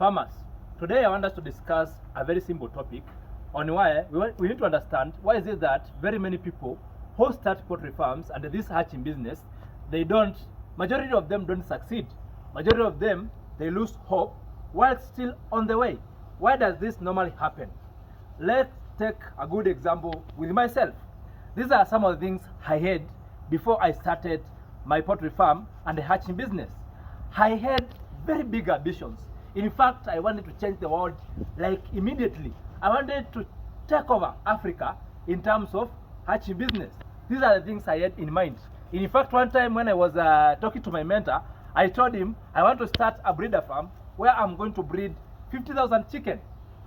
Farmers, today I want us to discuss a very simple topic on why we need to understand why is it that very many people who start poultry farms and this hatching business, majority of them don't succeed. Majority of them, they lose hope while still on the way. Why does this normally happen? Let's take a good example with myself. These are some of the things I had before I started my poultry farm and the hatching business. I had very big ambitions. In fact, I wanted to change the world like immediately. I wanted to take over Africa in terms of hatching business. These are the things I had in mind. In fact, one time when I was talking to my mentor, I told him I want to start a breeder farm where I'm going to breed 50,000 chicken.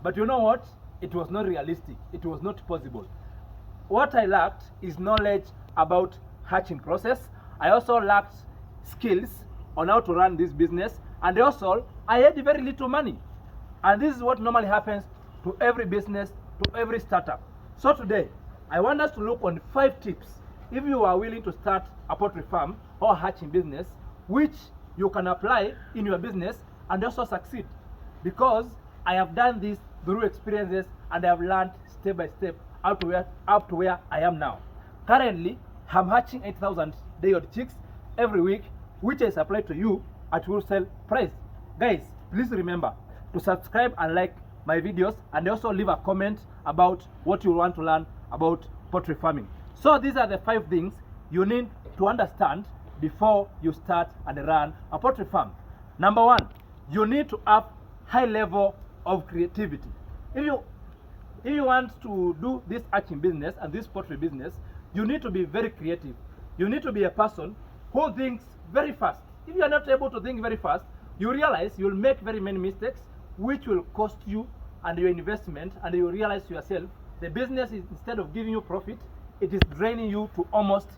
But you know what? It was not realistic. It was not possible. What I lacked is knowledge about hatching process. I also lacked skills on how to run this business, and also I had very little money. And this is what normally happens to every business, to every startup. So today, I want us to look on 5 tips if you are willing to start a poultry farm or hatching business, which you can apply in your business and also succeed. Because I have done this through experiences and I have learned step by step up to where I am now. Currently, I'm hatching 8,000 day-old chicks every week, which I supply to you at wholesale price. Guys, please remember to subscribe and like my videos, and also leave a comment about what you want to learn about poultry farming. So these are the 5 things you need to understand before you start and run a poultry farm. Number 1, you need to have high level of creativity. If you want to do this hatching business and this poultry business, you need to be very creative. You need to be a person who thinks very fast. If you are not able to think very fast, you realize you'll make very many mistakes, which will cost you and your investment, and you realize to yourself the business is, instead of giving you profit, it is draining you to almost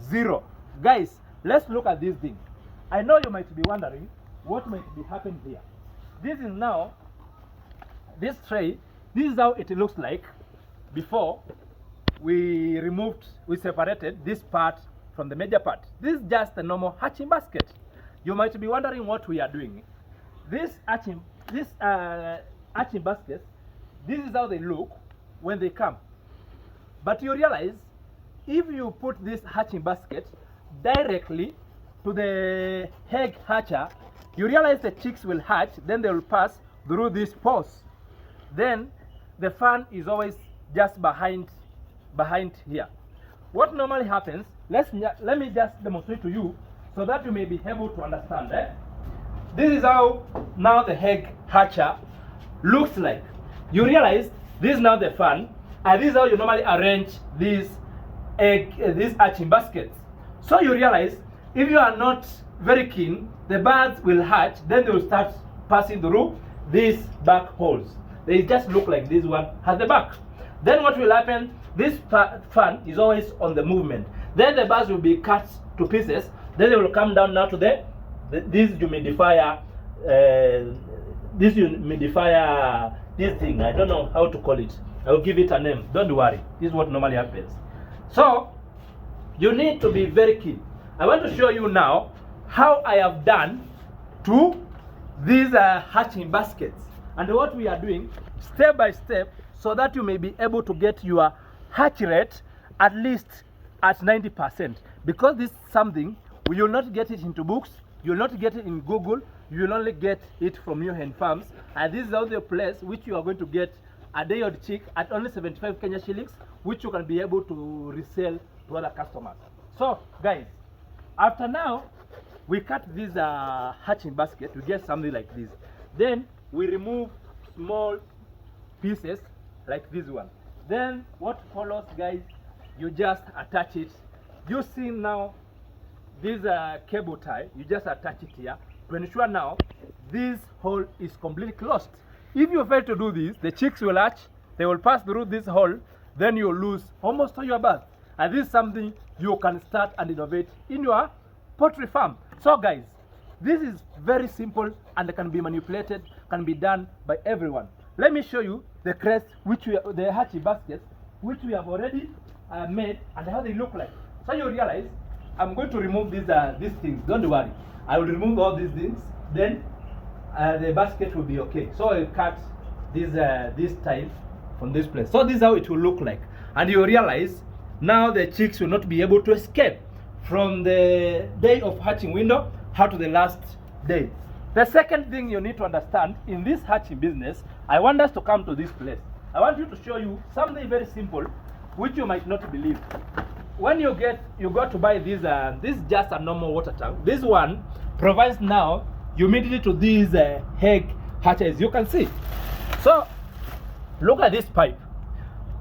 zero. Guys, let's look at this thing. I know you might be wondering what might be happening here. This is now this tray. This is how it looks like before we separated this part from the major part. This is just a normal hatching basket. You might be wondering what we are doing. This hatching baskets, this is how they look when they come. But you realize if you put this hatching basket directly to the egg hatcher, you realize the chicks will hatch, then they will pass through these pores. Then the fan is always just behind here. What normally happens, let me just demonstrate to you so that you may be able to understand. This is how now the egg hatcher looks like. You realize this is now the fan, and this is how you normally arrange these hatching baskets. So you realize if you are not very keen, the birds will hatch, then they will start passing through these back holes. They just look like this one at the back. Then what will happen, this fan is always on the movement. Then the birds will be cut to pieces. Then they will come down now to this humidifier, this thing. I don't know how to call it. I will give it a name. Don't worry. This is what normally happens. So you need to be very keen. I want to show you now how I have done to these hatching baskets and what we are doing step by step, so that you may be able to get your hatch rate at least at 90%. Because this is something we will not get it into books, you will not get it in Google, you will only get it from NEO-HEN farms. And this is the place which you are going to get a day-old chick at only 75 Kenya shillings, which you can be able to resell to other customers. So guys, after now we cut this hatching basket, we get something like this. Then we remove small pieces like this one. Then what follows, guys, you just attach it. You see now this cable tie, you just attach it here to ensure now this hole is completely closed. If you fail to do this, the chicks will hatch, they will pass through this hole, then you will lose almost all your birds. And this is something you can start and innovate in your poultry farm. So guys, this is very simple and can be manipulated, can be done by everyone. Let me show you the crates, the hatching baskets, which we have already made, and how they look like. So you realize I'm going to remove these things. Don't worry, I will remove all these things. Then the basket will be okay. So I cut this tile from this place. So this is how it will look like. And you realize now the chicks will not be able to escape from the day of hatching window out to the last day. The second thing you need to understand in this hatching business, I want us to come to this place. I want you to show you something very simple which you might not believe. When you got to buy this is just a normal water tank. This one provides now humidity to these egg hatches, you can see. So look at this pipe.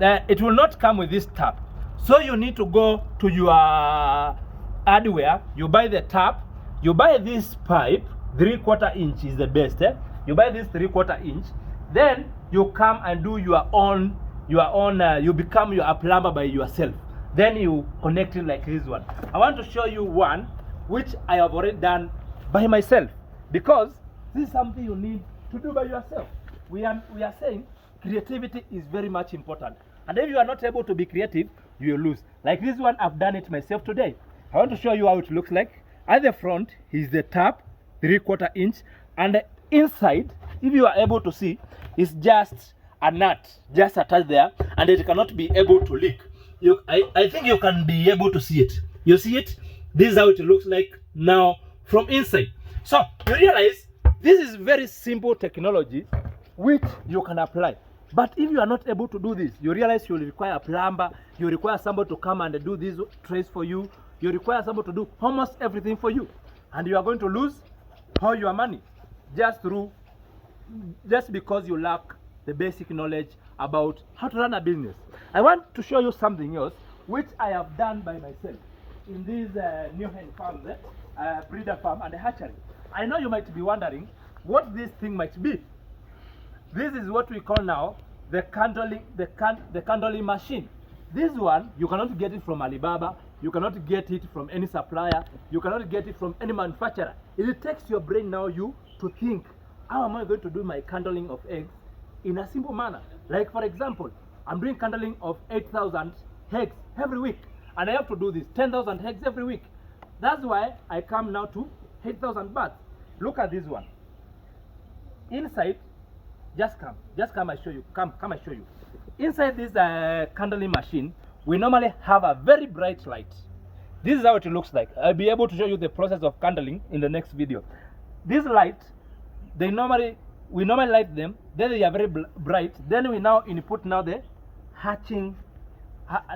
It will not come with this tap. So you need to go to your hardware, you buy the tap, you buy this pipe, 3/4 inch is the best. You buy this 3/4 inch, then you come and do your own, you become a plumber by yourself. Then you connect it like this one. I want to show you one which I have already done by myself, because this is something you need to do by yourself. We are saying creativity is very much important. And if you are not able to be creative, you will lose. Like this one, I've done it myself today. I want to show you how it looks like. At the front is the tap, 3/4 inch, and the inside, if you are able to see, is just a nut, just attached there, and it cannot be able to leak. I think you can be able to see it. You see it? This is how it looks like now from inside. So you realize this is very simple technology which you can apply. But if you are not able to do this, you realize you will require a plumber, you require somebody to come and do these trays for you, you require somebody to do almost everything for you. And you are going to lose all your money just because you lack the basic knowledge about how to run a business. I want to show you something else which I have done by myself in this NEO-HEN farm, breeder farm and hatchery. I know you might be wondering what this thing might be. This is what we call now the candling machine. This one, you cannot get it from Alibaba, you cannot get it from any supplier, you cannot get it from any manufacturer. It takes your brain now to think, how am I going to do my candling of eggs in a simple manner? Like for example, I'm doing candling of 8,000 eggs every week, and I have to do this 10,000 eggs every week. That's why I come now to 8,000 baht. Look at this one. Inside, just come, I show you. Come, I show you. Inside this candling machine, we normally have a very bright light. This is how it looks like. I'll be able to show you the process of candling in the next video. This light, we normally light them, then they are very bright. Then we now input now the hatching,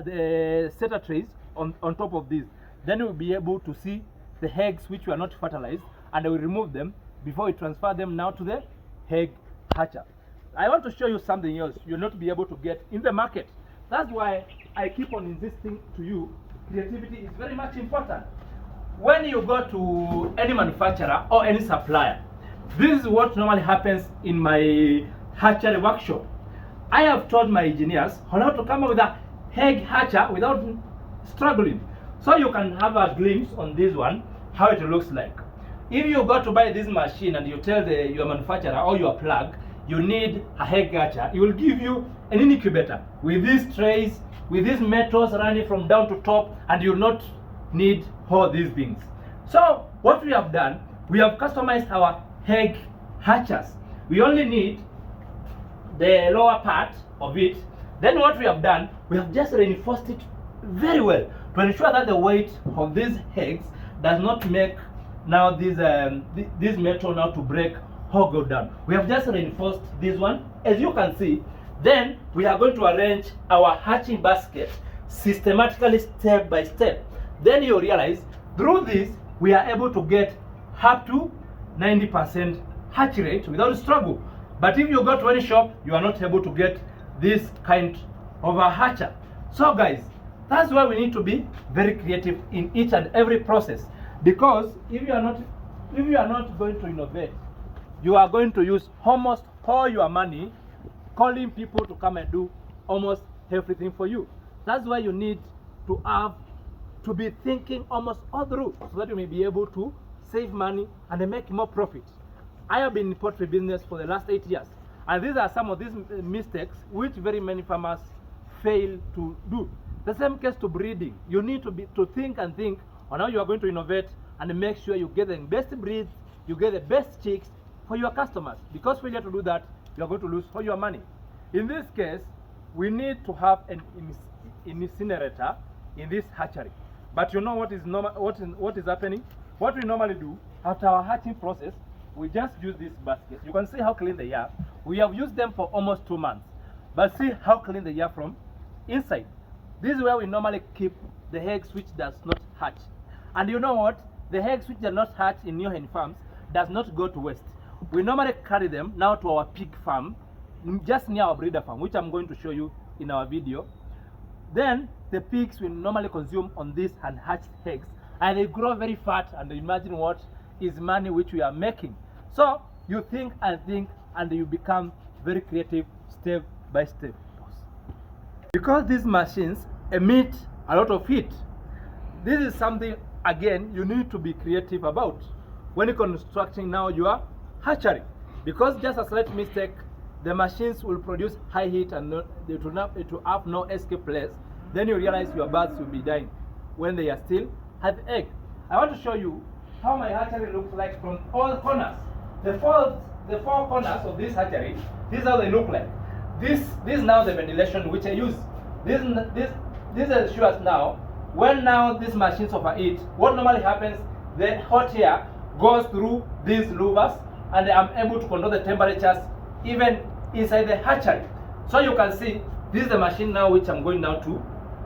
the setter trays on top of this. Then we'll be able to see the eggs which were not fertilized, and we remove them before we transfer them now to the egg hatcher. I want to show you something else you'll not be able to get in the market. That's why I keep on insisting to you, creativity is very much important. When you go to any manufacturer or any supplier, this is what normally happens in my hatchery workshop. I have taught my engineers on how to come up with a egg hatcher without struggling. So you can have a glimpse on this one, how it looks like. If you go to buy this machine and you tell your manufacturer or your plug, you need a egg hatcher, it will give you an incubator with these trays, with these metals running from down to top, and you will not need all these things. So what we have done, we have customized our egg hatchers. We only need the lower part of it. Then what we have done, we have just reinforced it very well to ensure that the weight of these eggs does not make now this metal now to break or go down. We have just reinforced this one, as you can see. Then we are going to arrange our hatching basket systematically, step by step. Then you realize through this we are able to get up to 90% hatch rate without struggle. But if you go to any shop, you are not able to get this kind of a hatcher. So guys, that's why we need to be very creative in each and every process, because if you are not going to innovate, you are going to use almost all your money calling people to come and do almost everything for you. That's why you need to be thinking almost all through, so that you may be able to save money and make more profit. I have been in poultry business for the last 8 years, and these are some of these mistakes which very many farmers fail to do. The same case to breeding. You need to think on how you are going to innovate and make sure you get the best breeds, you get the best chicks for your customers. Because failure to do that, you are going to lose all your money. In this case, we need to have an incinerator in this hatchery. But you know what is happening? What we normally do after our hatching process, we just use these baskets. You can see how clean they are. We have used them for almost 2 months. But see how clean they are from inside. This is where we normally keep the eggs which does not hatch. And you know what? The eggs which do not hatch in NEO-HEN farms does not go to waste. We normally carry them now to our pig farm, just near our breeder farm, which I'm going to show you in our video. Then the pigs will normally consume on these unhatched eggs, and they grow very fat, and imagine what is money which we are making. So you think, and you become very creative step by step. Because these machines emit a lot of heat, this is something, again, you need to be creative about when you're constructing now your hatchery. Because just a slight mistake, the machines will produce high heat and it will have no escape place. Then you realize your birds will be dying when they are still at the egg. I want to show you how my hatchery looks like from all corners. The four corners of this hatchery, this is how they look like. This is now the ventilation which I use. This ensures now, when now these machines overheat, what normally happens, the hot air goes through these louvers, and I'm able to control the temperatures even inside the hatchery. So you can see, this is the machine now which I'm going now to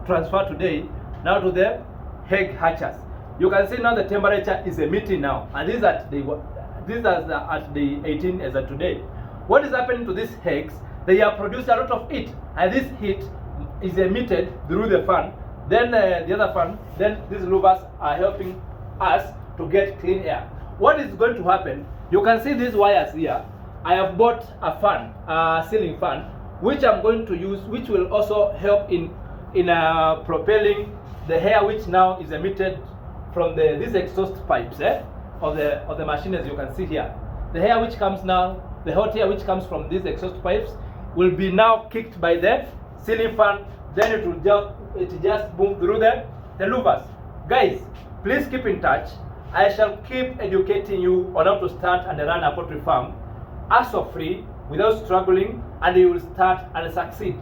transfer today, now to the egg hatchers. You can see now the temperature is emitting now, and this is at the 18 as of today. What is happening to these eggs? They are producing a lot of heat, and this heat is emitted through the fan. Then the other fan, then these louvers are helping us to get clean air. What is going to happen? You can see these wires here. I have bought a fan, a ceiling fan, which I'm going to use, which will also help in propelling the air which now is emitted from these exhaust pipes of the machine, as you can see here. The air which comes now, the hot air which comes from these exhaust pipes, will be now kicked by the ceiling fan. Then it just boom through the louvers. Guys, please keep in touch. I shall keep educating you on how to start and run a poultry farm as for free, without struggling, and you will start and succeed.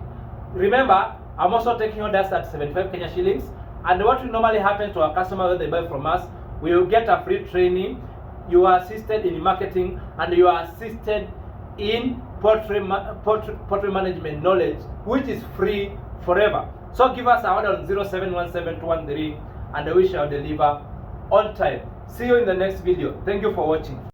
Remember, I'm also taking orders at 75 Kenya shillings, and what will normally happen to our customers when they buy from us, we will get a free training. You are assisted in marketing, and you are assisted in poultry management knowledge, which is free forever. So give us a order on 0717-213, and we shall deliver on time. See you in the next video. Thank you for watching.